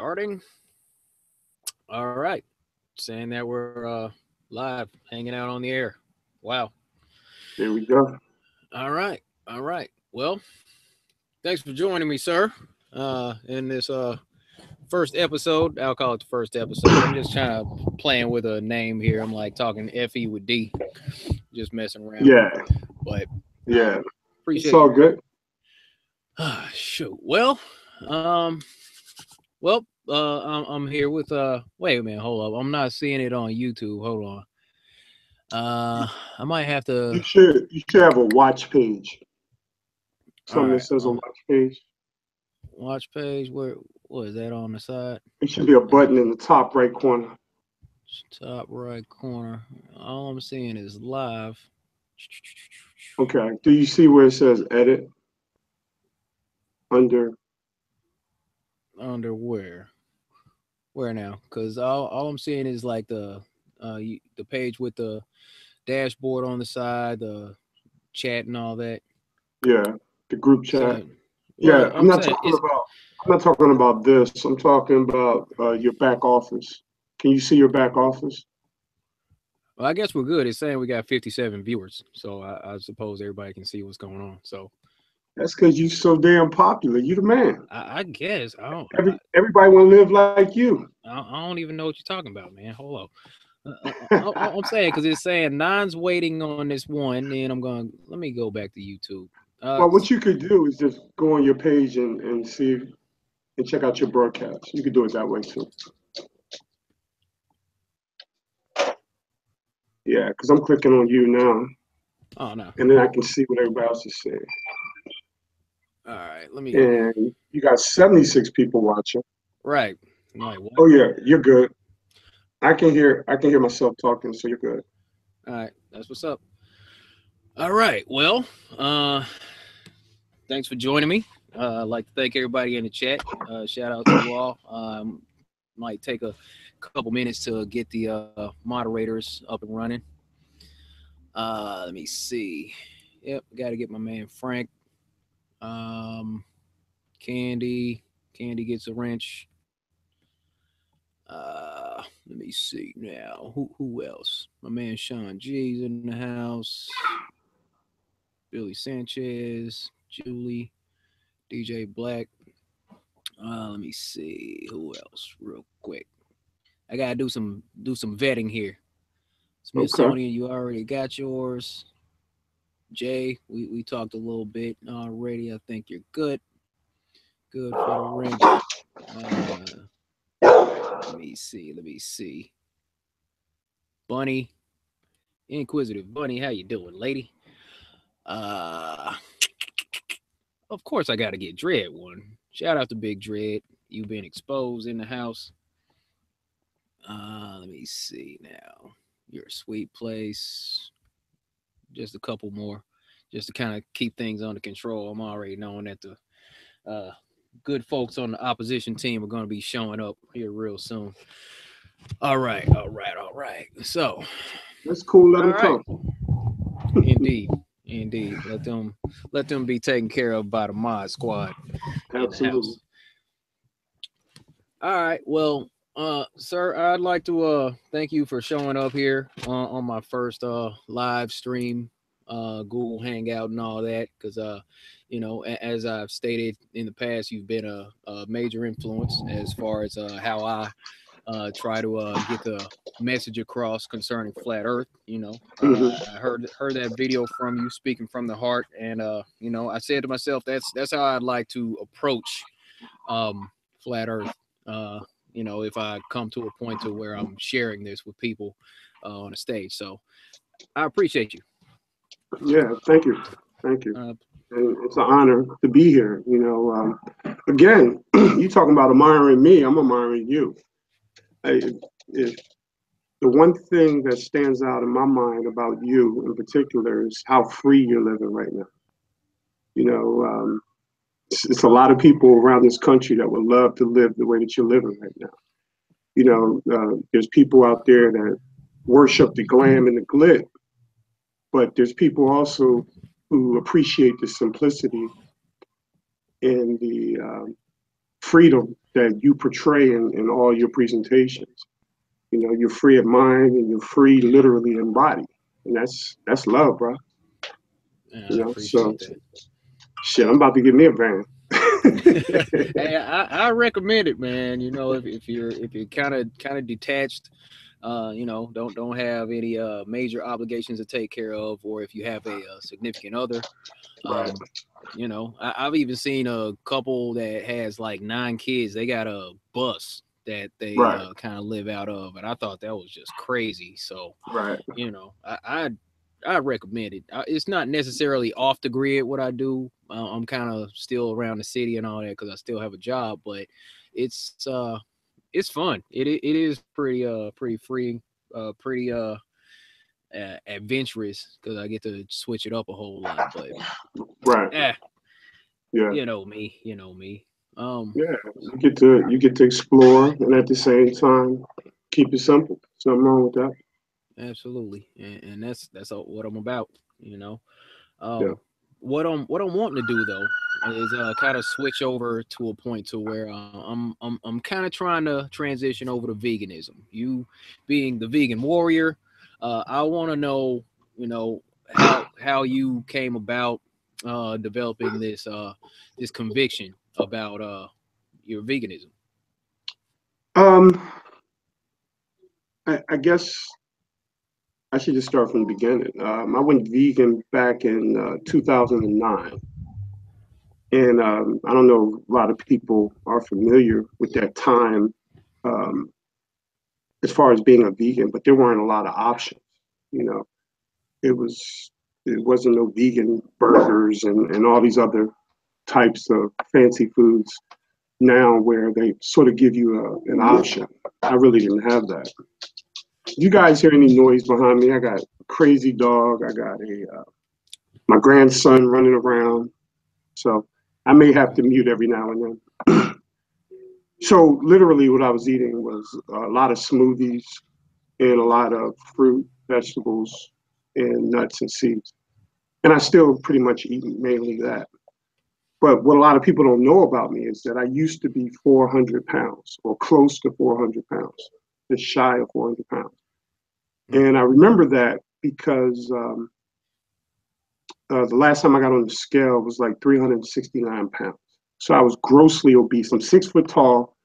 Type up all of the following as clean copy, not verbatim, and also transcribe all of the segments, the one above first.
Starting. All right. Saying that we're live, hanging out on the air. Wow. There we go. All right. All right. Well, thanks for joining me, sir. In this first episode, I'll call it the first episode. I'm just trying to playing with a name here. I'm like talking Fe with D, just messing around. Yeah, But yeah. It's appreciate all you. good. Shoot. Um, I'm here with Wait a minute, hold up. I'm not seeing it on YouTube. Hold on. I might have to You should have a watch page. all Something that right. says a watch page. Watch page. Where was that on the side? It should be a Uh, button in the top right corner. Top right corner. All I'm seeing is live. Okay. Do you see where it says edit under? Under where? Where now? Because all I'm seeing is like the page with the dashboard on the side, the chat and all that. Yeah, the group chat. Saying, well, Yeah, I'm I'm not saying talking it's. about. I'm not talking about this. I'm talking about your back office. Can you see your back office? Well, I guess we're good. It's saying we got 57 viewers, so I suppose everybody can see what's going on. So That's because you're so damn popular. You the man. I guess I don't. Everybody want to live like you. I don't even know what you're talking about, man. Hold up. I'm saying because it's saying nine's waiting on this one, and I'm going. Let me go back to YouTube. Well, what you could do is just go on your page and see and check out your broadcast. You could do it that way too. Yeah, because I'm clicking on you now, Oh no. and then I can see what everybody else is saying. All right. Let me. And you got 76 people watching. Right. I'm like what? Oh yeah, you're good. I can hear myself talking, so you're good. All right. That's what's up. All right. Well, uh, thanks for joining me. I'd like to thank everybody in the chat. Shout out to you all. Might take a couple minutes to get the moderators up and running. Let me see. Yep, got to get my man Frank. Um, Candy. Candy gets a wrench. Let me see now. Who else? My man Sean G's in the house. Billy Sanchez, Julie, DJ Black. Let me see who else real quick. I gotta do some vetting here. Okay. Smithsonian, you already got yours. Jay, we talked a little bit already. I think you're good. Good for the wrench. Let me see. Let me see. Bunny, Inquisitive Bunny, how you doing, lady? Uh, of course I gotta get Dread one. Shout out to Big Dread. You've been exposed in the house. Let me see now. You're a sweet place. Just a couple more, just to kind of keep things under control. I'm already knowing that the uh, good folks on the opposition team are going to be showing up here real soon. All right, all right, all right. So, That's cool. Let all them right, come. indeed, indeed. Let them be taken care of by the mod squad in the Absolutely. house. All right. Well, sir, I'd like to thank you for showing up here on my first live stream, Google Hangout and all that, because as I've stated in the past, you've been a major influence as far as how I try to get the message across concerning flat Earth. Hmm. I heard that video from you speaking from the heart, and I said to myself, that's how I'd like to approach flat Earth. Uh, if I come to a point to where I'm sharing this with people on a stage. So I appreciate you. Yeah. Thank you. Thank you. Uh, And it's an honor to be here. Again, you talking about admiring me. I'm admiring you. I, if the one thing that stands out in my mind about you in particular is how free you're living right now. You know, it's a lot of people around this country that would love to live the way that you're living right now. There's people out there that worship the glam and the glit, but there's people also who appreciate the simplicity and the freedom that you portray in all your presentations. You know, you're free of mind and you're free literally in body. And that's love, bro. Yeah, You I know, so appreciate that. shit, I'm about to get me a van. Hey, I recommend it, man. You know, if you're kind of detached, don't have any major obligations to take care of, or if you have a, significant other, Right, um, I've even seen a couple that has like 9 kids. They got a bus that they right, kind of live out of, and I thought that was just crazy. So, right, I recommend it. It's not necessarily off the grid what I do. I'm kind of still around the city and all that because I still have a job, but it's uh it's fun. It is pretty free, pretty adventurous because I get to switch it up a whole lot. But right. eh, Yeah, you know me. Um, yeah. You get to explore and at the same time keep it simple. Something wrong with that. Absolutely, and that's what I'm about. You know, Yeah. um, what I'm wanting to do though is kind of switch over to a point to where I'm kind of trying to transition over to veganism. You being the vegan warrior, I want to know, how you came about developing this conviction about your veganism. Um, I guess I should just start from the beginning. I went vegan back in 2009. And I don't know, a lot of people are familiar with that time um, as far as being a vegan, but there weren't a lot of options. You know, it was it wasn't no vegan burgers and all these other types of fancy foods now where they sort of give you an option. I really didn't have that. You guys hear any noise behind me? I got a crazy dog. I got a my grandson running around. So I may have to mute every now and then. So literally, what I was eating was a lot of smoothies and a lot of fruit, vegetables, and nuts and seeds. And I still pretty much eat mainly that. But what a lot of people don't know about me is that I used to be 400 pounds or close to 400 pounds, just shy of 400 pounds. Mm. And I remember that because the last time I got on the scale was like 369 pounds. So I was grossly obese. I'm 6 foot tall,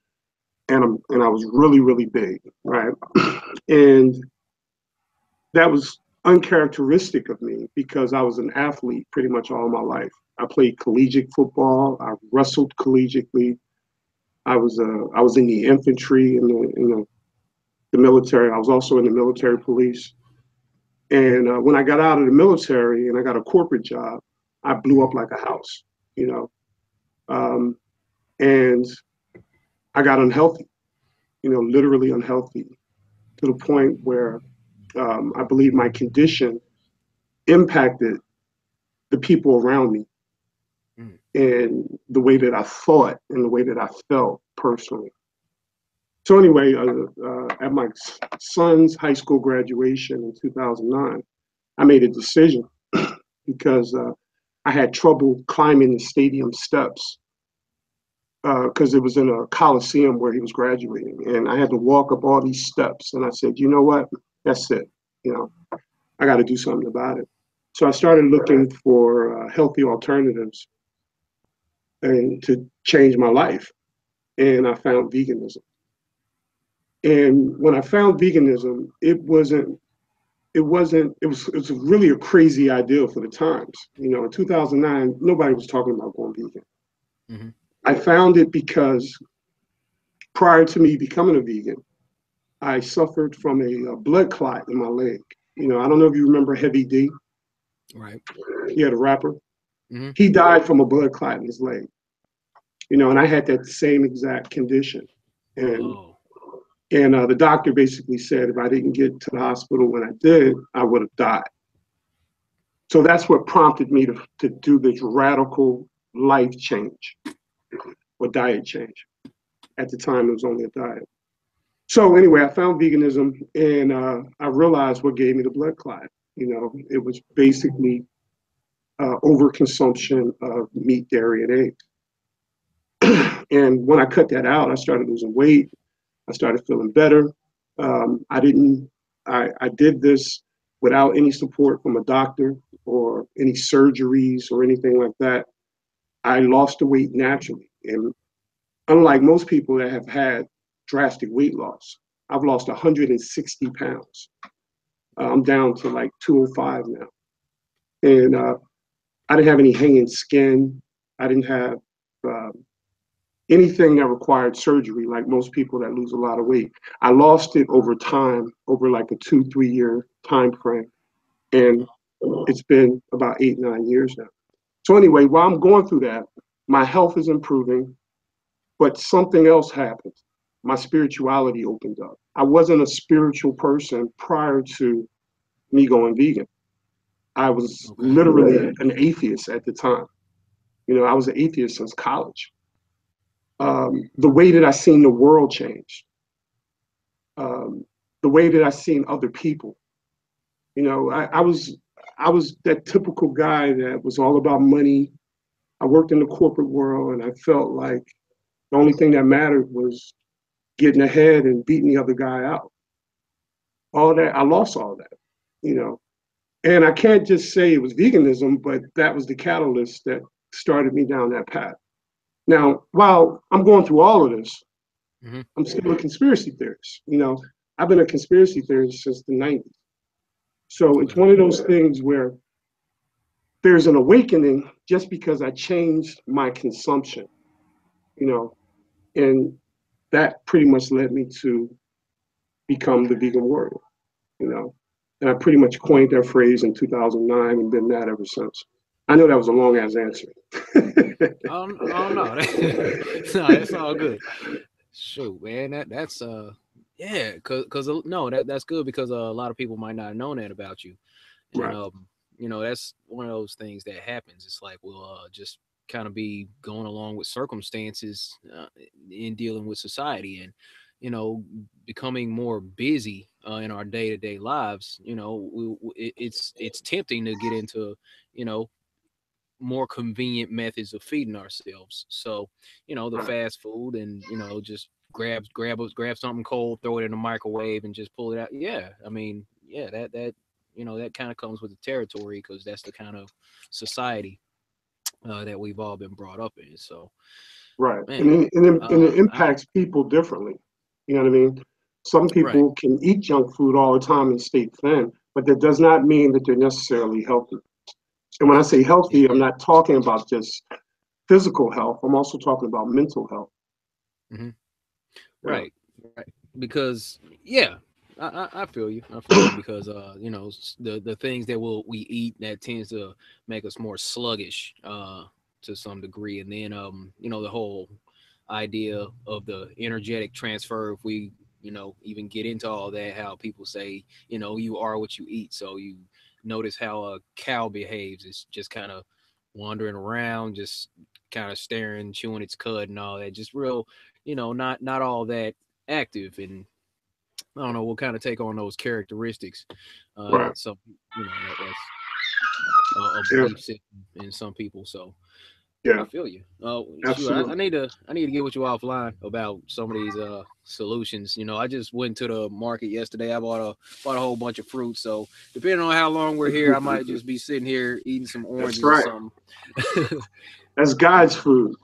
and I was really really big, right? And that was uncharacteristic of me because I was an athlete pretty much all my life. I played collegiate football. I wrestled collegiately. I was in the infantry in the military. I was also in the military police. And when I got out of the military and I got a corporate job, I blew up Mhm. like a house, you know. Um, and I got unhealthy, literally unhealthy to the point where I believe my condition impacted the people around me Mm. and the way that I thought and the way that I felt personally. So anyway, at my son's high school graduation in 2009, I made a decision because I had trouble climbing the stadium steps because it was in a coliseum where he was graduating, and I had to walk up all these steps. And I said, you know what? That's it. You know, I got to do something about it. So I started looking for healthy alternatives and to change my life, and I found veganism. And when I found veganism, it was really a crazy idea for the times. In 2009, nobody was talking about going vegan. Mhm. I found it because prior to me becoming a vegan, I suffered from a blood clot in my leg. I don't know if you remember Heavy D. Right. He had a rapper. Mhm. He died from a blood clot in his leg. And I had that same exact condition. And Oh. the doctor basically said if I didn't get to the hospital when I did, I would have died. So that's what prompted me to do this radical life change or diet change. At the time, it was only a diet. So anyway, I found veganism and I realized what gave me the blood clot. It was basically overconsumption of meat, dairy, and eggs. And when I cut that out, I started losing weight. I started feeling better. I did this without any support from a doctor or any surgeries or anything like that. I lost the weight naturally. And unlike most people that have had drastic weight loss, I've lost 160 pounds. I'm down to like 205 now. And I didn't have any hanging skin. I didn't have uh, anything that required surgery like most people that lose a lot of weight. I lost it over time, over like a 2-3 year time frame. And it's been about 8-9 years now. So anyway, while I'm going through that, my health is improving, but something else happened. My spirituality opened up. I wasn't a spiritual person prior to me going vegan. I was literally an atheist at the time. You know, I was an atheist since college. The way that I seen the world change, the way that I seen other people. You know, I was that typical guy that was all about money. I worked in the corporate world, and I felt like the only thing that mattered was getting ahead and beating the other guy out. All that, I lost all that, you know. And I can't just say it was veganism, but that was the catalyst that started me down that path. Now, while I'm going through all of this, I'm still a conspiracy theorist. You know, I've been a conspiracy theorist since the 90s. So it's one of those things where there's an awakening just because I changed my consumption, you know, and that pretty much led me to become the vegan warrior, you know. And I pretty much coined that phrase in 2009 and been that ever since. I know that was a long ass answer. I don't know. No, it's all good. Shoot, man, that's yeah, cause no, that's good because a lot of people might not have known that about you, and Right. you know, that's one of those things that happens. It's like we'll just kind of be going along with circumstances in dealing with society, and you know, becoming more busy in our day to day lives. You know, it's tempting to get into, you know, more convenient methods of feeding ourselves. So, you know, the Right. fast food and, you know, just grab something cold, throw it in the microwave and just pull it out. Yeah. I mean, yeah, that you know, that kind of comes with the territory because that's the kind of society that we've all been brought up in. So, Right. man, And it I impacts people differently. You know what I mean? Some right. people can eat junk food all the time and stay thin, but that does not mean that they're necessarily healthy. And when I say healthy, I'm Yeah. not talking about just physical health. I'm also talking about mental health. Hmm. Yeah. Right. Right. Because yeah, I feel you. I feel you because you know, the things that we eat that tends to make us more sluggish to some degree, and then you know, the whole idea of the energetic transfer. If we, you know, even get into all that, how people say, you know, you are what you eat. So you notice how a cow behaves. It's just kind of wandering around, just kind of staring, chewing its cud and all that. Just real, you know, not all that active, and I don't know, we'll kind of take on those characteristics Right. that some, you know, that's a Yeah. belief system in some people. So I Yeah. feel you. Shoot, I Absolutely. need to get with you offline about some of these solutions. You know, I just went to the market yesterday. I bought a whole bunch of fruit. So depending on how long we're here, I might just be sitting here eating some That's oranges or right. something. That's God's food.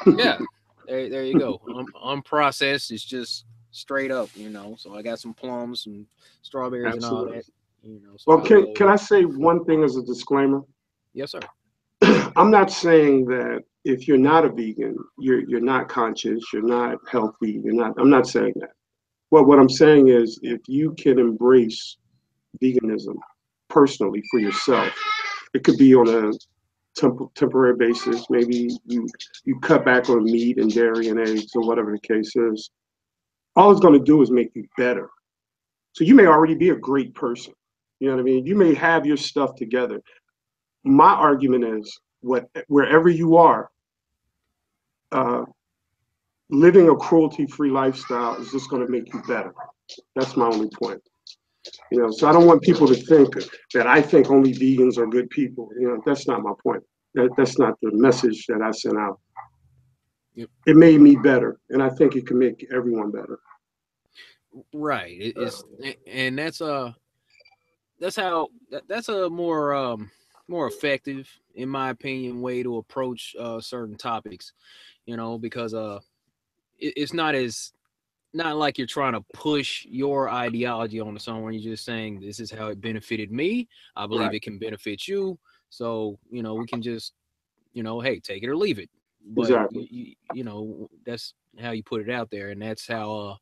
Yeah, there you go. Unprocessed. It's just straight up, you know. So I got some plums and strawberries and all Absolutely. that, you know. So Well, I'll go can and I say one thing as a disclaimer? yes, sir. I'm not saying that if you're not a vegan, you're not conscious, you're not healthy, you're not. I'm not saying that. What I'm saying is if you can embrace veganism personally for yourself, it could be on a temporary basis. Maybe you cut back on meat and dairy and eggs or whatever the case is. All it's going to do is make you better. So you may already be a great person. You know what I mean? You may have your stuff together. My argument is wherever you are, uh, living a cruelty-free lifestyle is just going to make you better. That's my only point. You know, so I don't want people to think that I think only vegans are good people. You know, that's not my point. That's not the message that I sent out. Yep. it made me better, and I think it can make everyone better. Right. And that's how that's a more effective, in my opinion, way to approach certain topics. Because it's not like you're trying to push your ideology onto someone. You're just saying this is how it benefited me. I believe Right. it can benefit you. So we can just hey, take it or leave it. But Exactly. that's how you put it out there, and that's how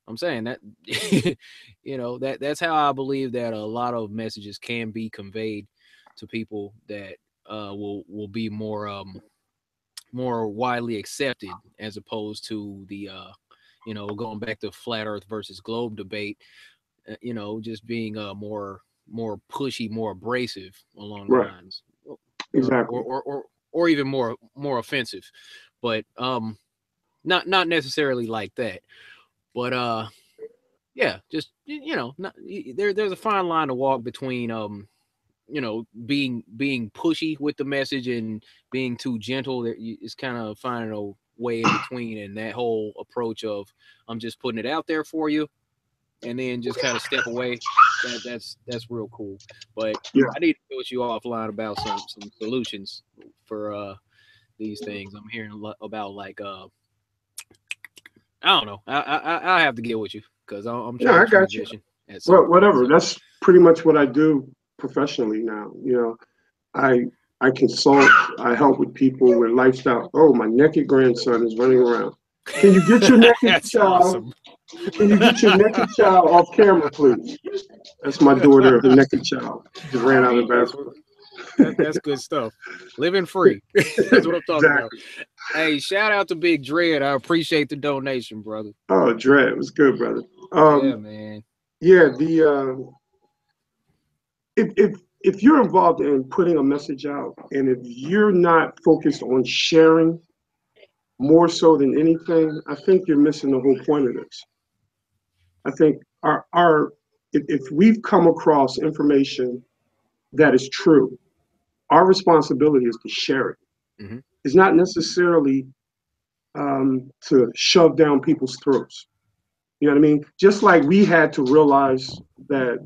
I'm saying that that's how I believe that a lot of messages can be conveyed to people that will be more widely accepted, as opposed to the going back to flat earth versus globe debate, just being more pushy, more abrasive along the Right. lines, Exactly. or even more offensive. But not necessarily like that. But yeah, just not, there's a fine line to walk between being pushy with the message and being too gentle. It's kind of finding a way in between, and that whole approach of I'm just putting it out there for you, and then just kind of step away. That's real cool. But Yeah. I need to go with you offline about some solutions for these things. I'm hearing a lot about, like, I don't know. I have to get with you because I'm Yeah, trying to I got you. transition at some Well, point. whatever. So That's pretty much what I do professionally now. I I consult. I help with people with lifestyle. Oh, my naked grandson is running around. Can you get your naked that's child? awesome. Can you get your naked child off camera, please? That's my daughter, her naked child. She just ran out of the That's bathroom. that's good stuff. Living free. That's what I'm talking about. Exactly. Hey, shout out to Big Dread. I appreciate the donation, brother. Oh, Dre, it was good, brother. Yeah, man. Yeah, the if you're involved in putting a message out, and if you're not focused on sharing more so than anything, I think you're missing the whole point of this. I think our if we've come across information that is true, our responsibility is to share it. Hmm. It's not necessarily to shove down people's throats. You know what I mean? Just like we had to realize that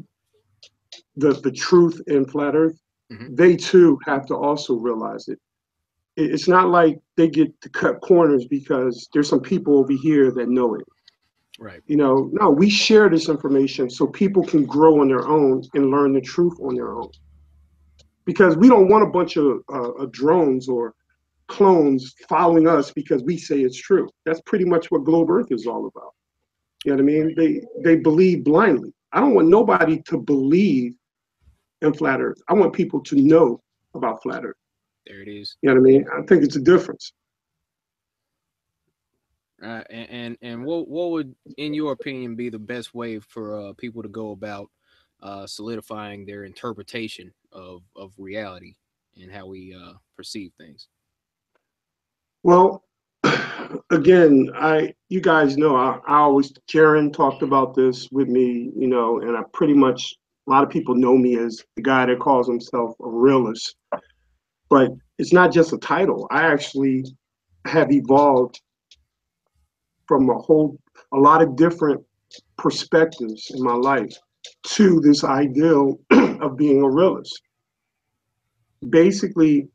the truth in flat Earth, Hmm. they too have to also realize it. It's not like they get to cut corners because there's some people over here that know it. Right. No, we share this information so people can grow on their own and learn the truth on their own. Because we don't want a bunch of drones or clones following us because we say it's true. That's pretty much what Globe Earth is all about. You know what I mean? Right. They believe blindly. I don't want nobody to believe in flat Earth. I want people to know about flat Earth. There it is. You know what I mean? I think it's a difference. And what would, in your opinion, be the best way for people to go about solidifying their interpretation of reality and how we perceive things? Well, again, you guys know I always Karen talked about this with me, and I pretty much a lot of people know me as the guy that calls himself a realist. But it's not just a title. I actually have evolved from a lot of different perspectives in my life to this ideal of being a realist. Basically,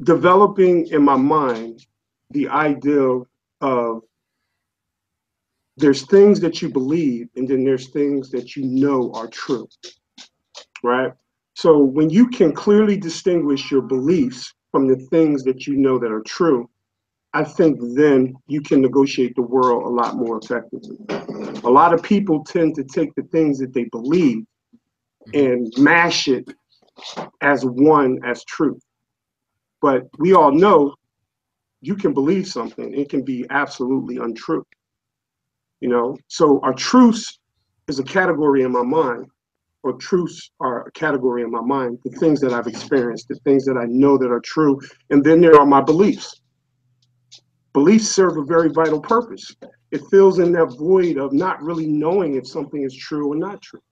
developing in my mind the ideal of there's things that you believe, and then there's things that you know are true, right? So when you can clearly distinguish your beliefs from the things that you know that are true, I think then you can negotiate the world a lot more effectively. A lot of people tend to take the things that they believe Hmm. and mash it as truth. But we all know you can believe something, it can be absolutely untrue. So our truths is a category in my mind, or truths are a category in my mind, the things that I've experienced, the things that I know that are true, and then there are my beliefs. Beliefs serve a very vital purpose. It fills in that void of not really knowing if something is true or not true.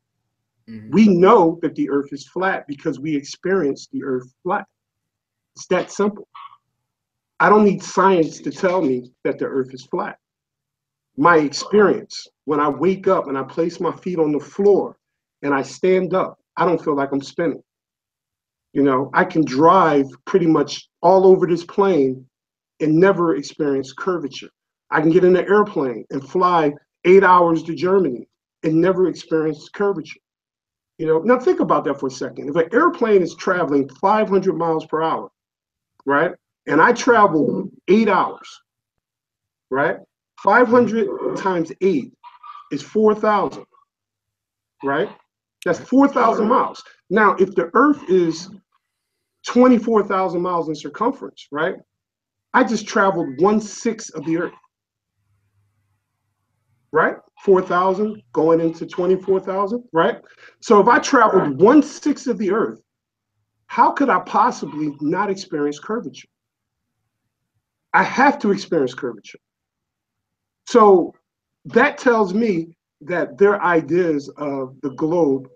Hmm. We know that the earth is flat because we experience the earth flat. It's that simple. I don't need science to tell me that the earth is flat. My experience, when I wake up and I place my feet on the floor and I stand up, I don't feel like I'm spinning. You know, I can drive pretty much all over this plane and never experience curvature. I can get in an airplane and fly 8 hours to Germany and never experience curvature. You know, now think about that for a second. If an airplane is traveling 500 miles per hour, right, and I travel 8 hours, right, Mhm. 500 times 8 is 4,000, right? That's Right. 4,000 miles. Now, if the Earth is 24,000 miles in circumference, right? I just traveled 1/6 of the Earth, right? 4,000 going into 24,000, right? So if I Right. traveled 1/6 of the Earth, how could I possibly not experience curvature? I have to experience curvature. So that tells me that their ideas of the globe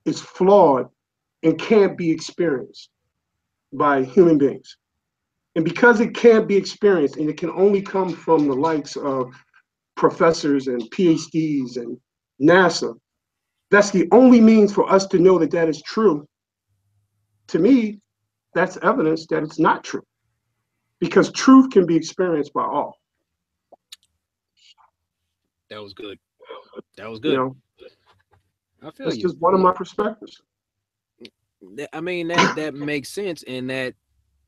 is flawed and can't be experienced by human beings. And because it can't be experienced and it can only come from the likes of professors and PhDs and NASA, that's the only means for us to know that that is true. To me, that's evidence that it's not true because truth can be experienced by all. That was good. That was You good. know, I feel that's you. just one of my perspectives. I mean that makes sense, and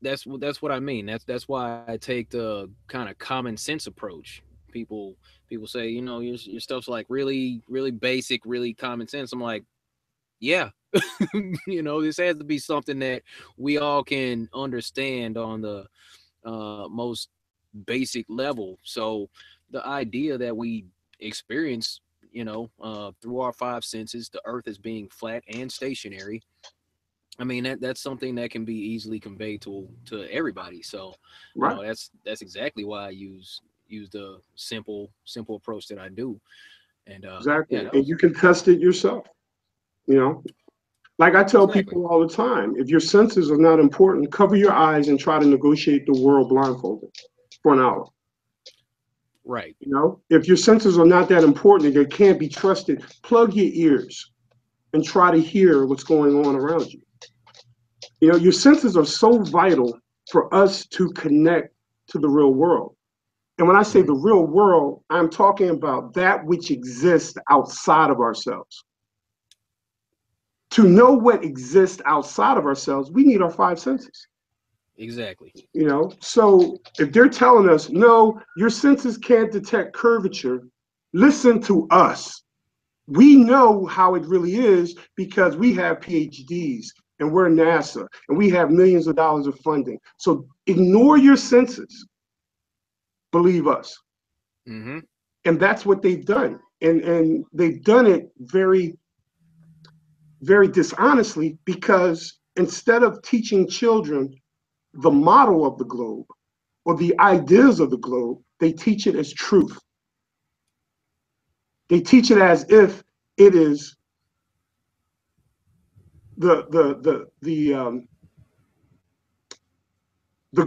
that's what I mean. That's why I take the kind of common sense approach. People people say, your stuff's like really basic, really common sense. I'm like, yeah, this has to be something that we all can understand on the most basic level. So the idea that we experience, through our five senses, the Earth as being flat and stationary. I mean that's something that can be easily conveyed to everybody. So, Right. that's exactly why I use the simple approach that I do. And yeah, Exactly. that And was you can test it yourself. You know, like I tell exactly people all the time, if your senses are not important, cover your eyes and try to negotiate the world blindfolded for an hour. right. You know, if your senses are not that important and they can't be trusted, plug your ears and try to hear what's going on around you. You know, your senses are so vital for us to connect to the real world. And when I say Hmm. the real world, I'm talking about that which exists outside of ourselves. To know what exists outside of ourselves, we need our five senses. Exactly. You know, so if they're telling us, no, your senses can't detect curvature, listen to us. We know how it really is because we have PhDs and we're NASA and we have millions of dollars of funding. So ignore your senses, believe us. Hmm. And that's what they've done. And they've done it very, very dishonestly because instead of teaching children the model of the globe or the ideas of the globe, they teach it as truth. They teach it as if it is the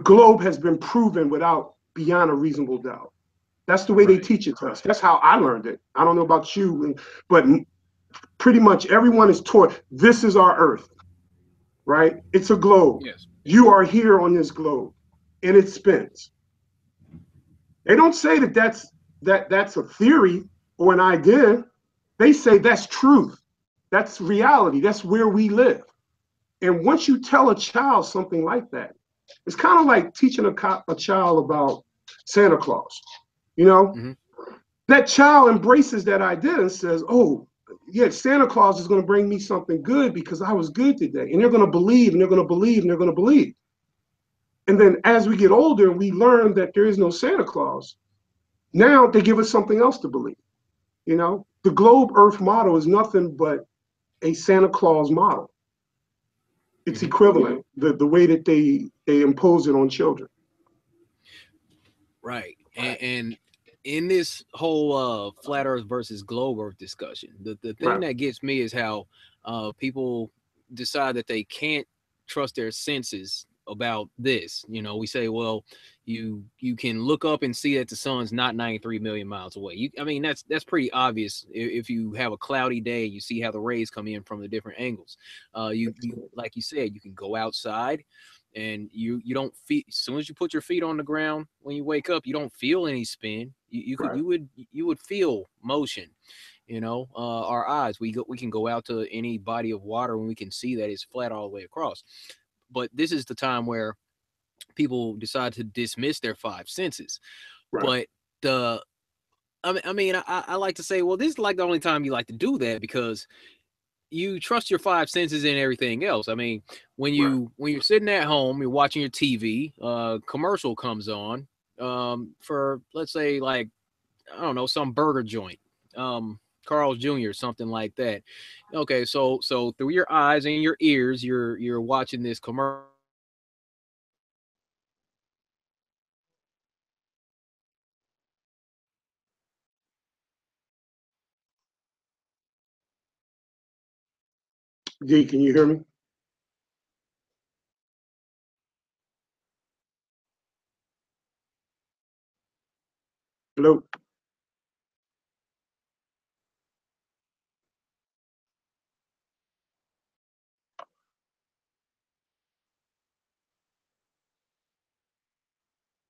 globe has been proven without beyond a reasonable doubt. That's the way they Right. teach it to us. That's how I learned it. I don't know about you, but pretty much everyone is taught this is our Earth, right? It's a globe. Yes. You are here on this globe, and it spins. They don't say that that's a theory or an idea. They say that's truth. That's reality. That's where we live. And once you tell a child something like that, it's kind of like teaching a child about Santa Claus. You know, Hmm. that child embraces that idea and says, oh, yeah, Santa Claus is going to bring me something good because I was good today. And they're going to believe and they're going to believe and they're going to believe. And then as we get older, we learn that there is no Santa Claus. Now they give us something else to believe. You know, the globe Earth model is nothing but a Santa Claus model. It's Hmm. equivalent, the way that they impose it on children. Right. And in this whole flat Earth versus globe Earth discussion, the thing Right. that gets me is how people decide that they can't trust their senses about this. You know, we say, well, you can look up and see that the sun's not 93 million miles away. I mean, that's pretty obvious. If you have a cloudy day, you see how the rays come in from the different angles. You like you said, you can go outside, and you don't feel, as soon as you put your feet on the ground when you wake up, you don't feel any spin. Right. You would feel motion. You know, our eyes, we can go out to any body of water and we can see that it's flat all the way across. But this is the time where people decide to dismiss their five senses. Right. But the I like to say, well, this is like the only time you like to do that, because you trust your five senses and everything else. I mean, Right. when you're sitting at home, you're watching your TV, commercial comes on, for, let's say, like, I don't know, some burger joint, Carl's Jr., something like that. Okay, so through your eyes and your ears, you're watching this commercial. D, can you hear me? Hello?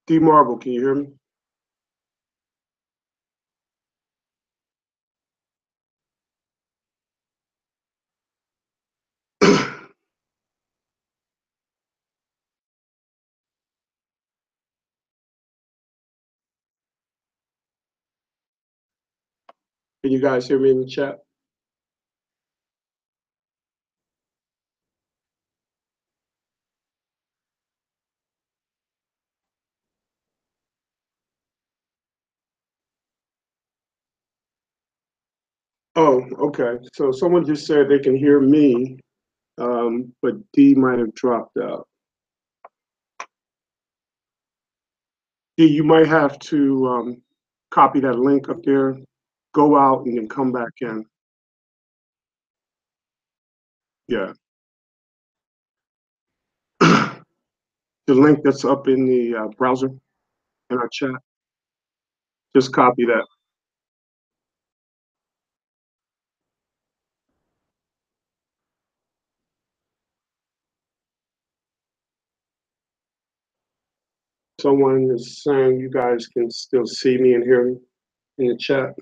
D Marble, can you hear me? Can you guys hear me in the chat? Oh, okay. So someone just said they can hear me, but D might have dropped out. D, you might have to copy that link up there, go out, and then come back in. Yeah. The link that's up in the browser in our chat, just copy that. Someone is saying you guys can still see me and hear me in the chat.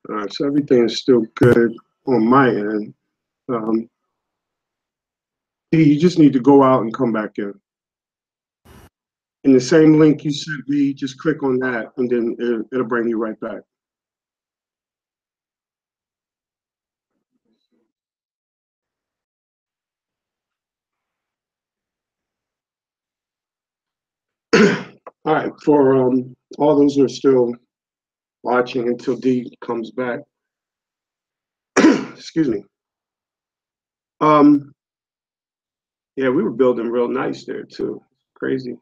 All right, so everything is still good on my end. Um, D, you just need to go out and come back in. In the same link you sent me, just click on that, and then it'll bring you right back. All right, for all those who are still watching until D comes back, excuse me. Um, yeah, we were building real nice there too. Crazy.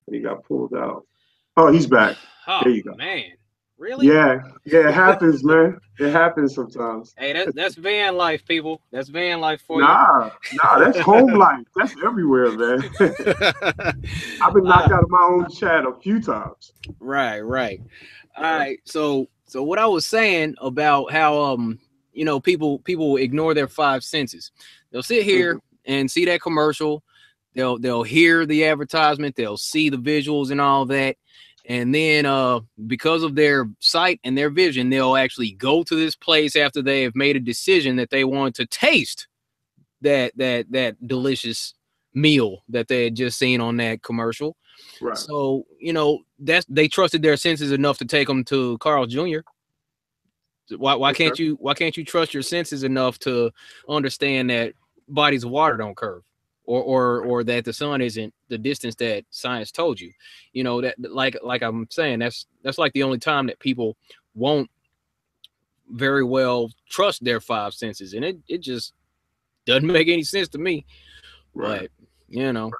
He got pulled out. Oh, he's back. Oh There you go. man, really? Yeah, yeah, it happens, man. It happens sometimes. Hey, that's van life, people. That's van life for you. Nah, that's home life. That's everywhere, man. I've been knocked uh, out of my own chat a few times. right. All Yeah. right. So what I was saying about how you know, people ignore their five senses. They'll sit Mhm. here and see that commercial. They'll hear the advertisement. They'll see the visuals and all that. And then because of their sight and their vision, they'll actually go to this place after they have made a decision that they want to taste that delicious meal that they had just seen on that commercial. Right. So, you know, that's, they trusted their senses enough to take them to Carl Jr. Okay. Why can't you trust your senses enough to understand that bodies of water don't curve, or that the sun isn't the distance that science told you. You know, that like I'm saying, that's like the only time that people won't very well trust their five senses, and it just doesn't make any sense to me. Right. But you know,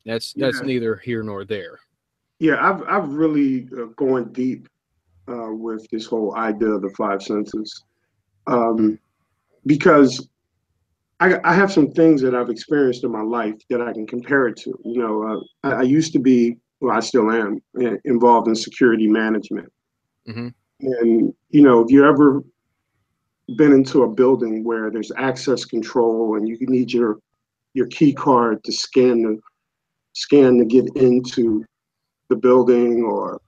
that's Yeah. neither here nor there. Yeah. I've really gone deep with this whole idea of the five senses, Mm, um, because I have some things that I've experienced in my life that I can compare it to. You know, I used to be, well, I still am involved in security management. mm-hmm. And, you know, if you ever been into a building where there's access control and you need your key card to scan to get into the building, or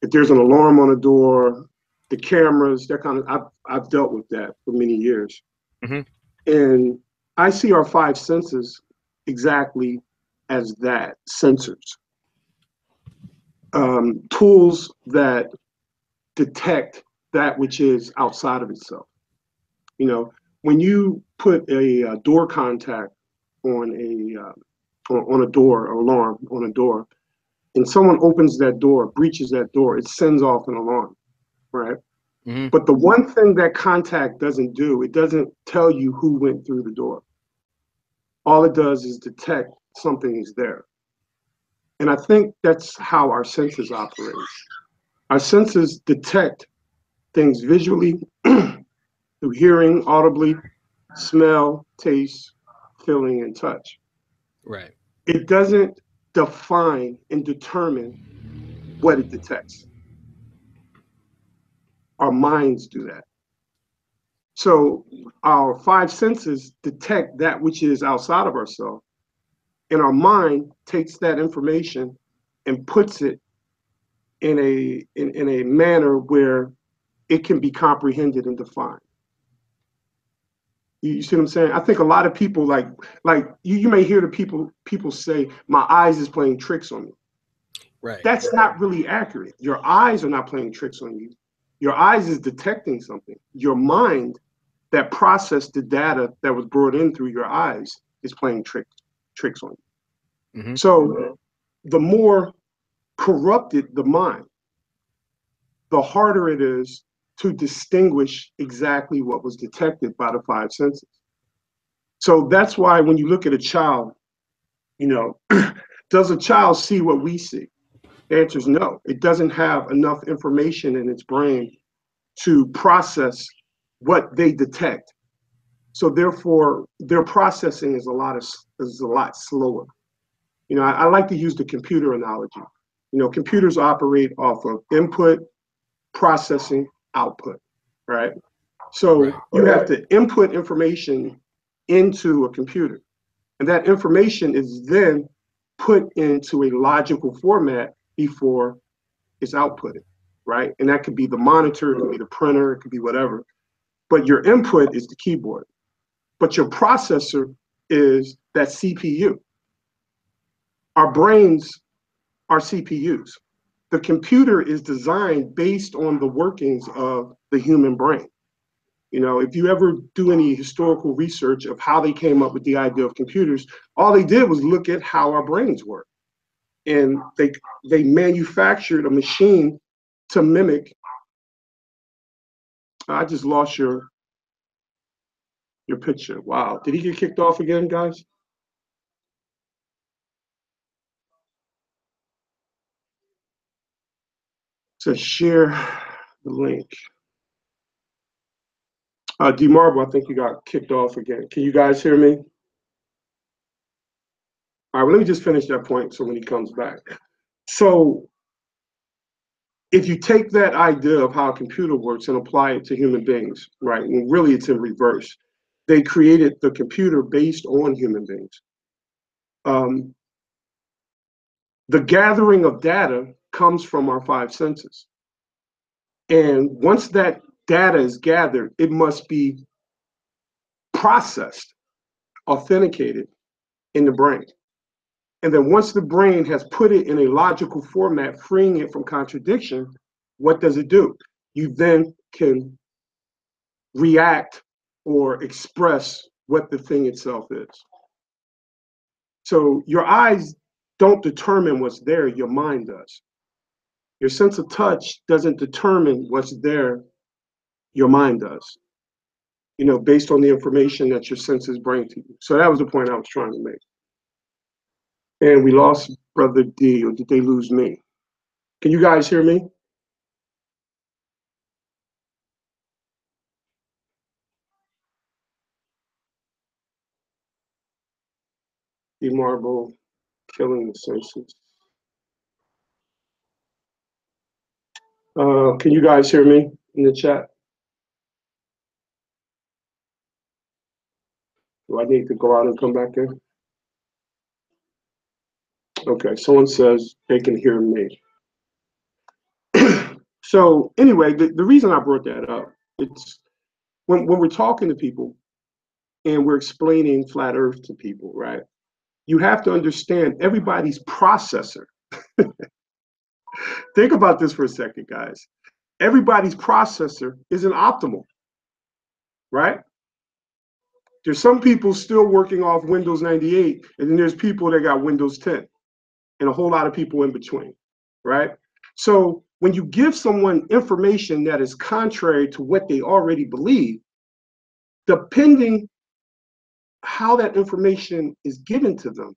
if there's an alarm on the door, the cameras, that kind of, I've dealt with that for many years. Mm-hmm. And I see our five senses exactly as that, sensors, tools that detect that which is outside of itself. You know, when you put a door contact on on a door, alarm on a door, and someone opens that door, breaches that door, it sends off an alarm, right? Mm-hmm. But the one thing that contact doesn't do, it doesn't tell you who went through the door. All it does is detect something is there. And I think that's how our senses operate. Our senses detect things visually, through hearing, audibly, smell, taste, feeling, and touch. Right. It doesn't define and determine what it detects. Our minds do that. So our five senses detect that which is outside of ourselves, and our mind takes that information and puts it in a manner where it can be comprehended and defined. You see what I'm saying? I think a lot of people like you may hear the people say, my eyes is playing tricks on me. Right. That's not really accurate. Your eyes are not playing tricks on you. Your eyes is detecting something. Your mind that processed the data that was brought in through your eyes is playing tricks on you. Mm-hmm. So the more corrupted the mind, the harder it is to distinguish exactly what was detected by the five senses. So that's why when you look at a child, you know, does a child see what we see? The answer is no. It doesn't have enough information in its brain to process what they detect. So therefore, their processing is a lot slower. You know, I like to use the computer analogy. You know, computers operate off of input, processing, output, right? So Right. you have to input information into a computer, and that information is then put into a logical format before it's outputted, right? And that could be the monitor, it could be the printer, it could be whatever. But your input is the keyboard. But your processor is that CPU. Our brains are CPUs. The computer is designed based on the workings of the human brain. You know, if you ever do any historical research of how they came up with the idea of computers, all they did was look at how our brains work. And they manufactured a machine to mimic. I just lost your picture. Wow. Did he get kicked off again, guys? So share the link. D Marble, I think you got kicked off again. Can you guys hear me? All right, well, let me just finish that point so when he comes back. So if you take that idea of how a computer works and apply it to human beings, right, and really it's in reverse. They created the computer based on human beings. Um, the gathering of data comes from our five senses. And once that data is gathered, it must be processed, authenticated in the brain. And then once the brain has put it in a logical format, freeing it from contradiction, what does it do? You then can react or express what the thing itself is. So your eyes don't determine what's there, your mind does. Your sense of touch doesn't determine what's there, your mind does, based on the information that your senses bring to you. So that was the point I was trying to make. And we lost Brother D, or did they lose me? Can you guys hear me? The marble killing the senses. Can you guys hear me in the chat? Do I need to go out and come back in? Okay, someone says they can hear me. So anyway, the reason I brought that up, it's when we're talking to people and we're explaining flat earth to people, right? You have to understand everybody's processor. Think about this for a second, guys. Everybody's processor isn't optimal, right? There's some people still working off Windows 98, and then there's people that got Windows 10, and a whole lot of people in between, right? So when you give someone information that is contrary to what they already believe, depending how that information is given to them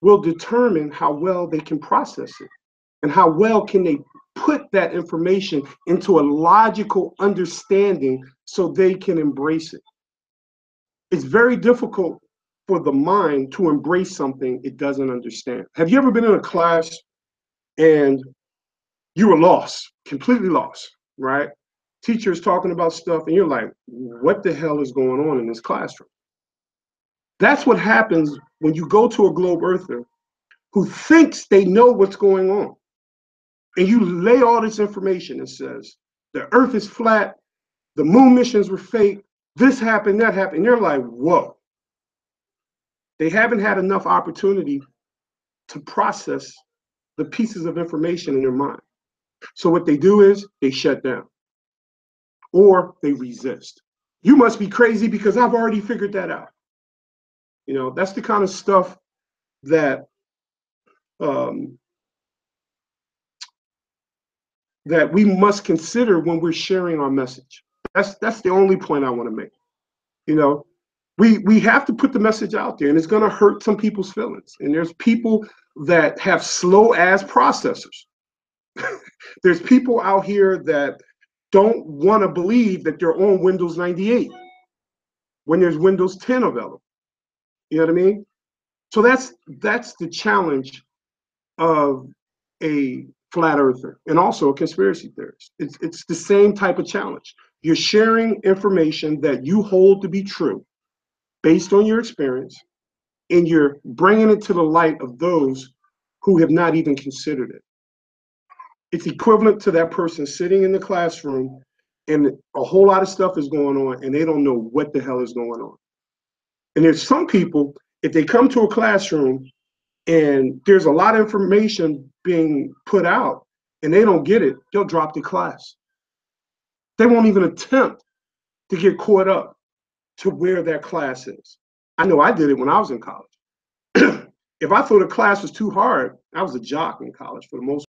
will determine how well they can process it and how well can they put that information into a logical understanding so they can embrace it. It's very difficult for the mind to embrace something it doesn't understand. Have you ever been in a class and you were lost, completely lost, right? Teacher's talking about stuff and you're like, what the hell is going on in this classroom? That's what happens when you go to a globe earther who thinks they know what's going on. And you lay all this information and says, the earth is flat, the moon missions were fake, this happened, that happened. And they're like, whoa. They haven't had enough opportunity to process the pieces of information in their mind. So what they do is they shut down or they resist. You must be crazy because I've already figured that out. That's the kind of stuff that that we must consider when we're sharing our message. That's the only point I want to make. We have to put the message out there, and it's going to hurt some people's feelings. And there's people that have slow ass processors. There's people out here that don't want to believe that they're on Windows 98 when there's Windows 10 available. You know what I mean? So that's the challenge of a flat earther and also a conspiracy theorist. It's the same type of challenge. You're sharing information that you hold to be true based on your experience, and you're bringing it to the light of those who have not even considered it. It's equivalent to that person sitting in the classroom and a whole lot of stuff is going on and they don't know what the hell is going on. And there's some people, if they come to a classroom and there's a lot of information being put out and they don't get it, they'll drop the class. They won't even attempt to get caught up to where that class is. I know I did it when I was in college. If I thought a class was too hard, I was a jock in college for the most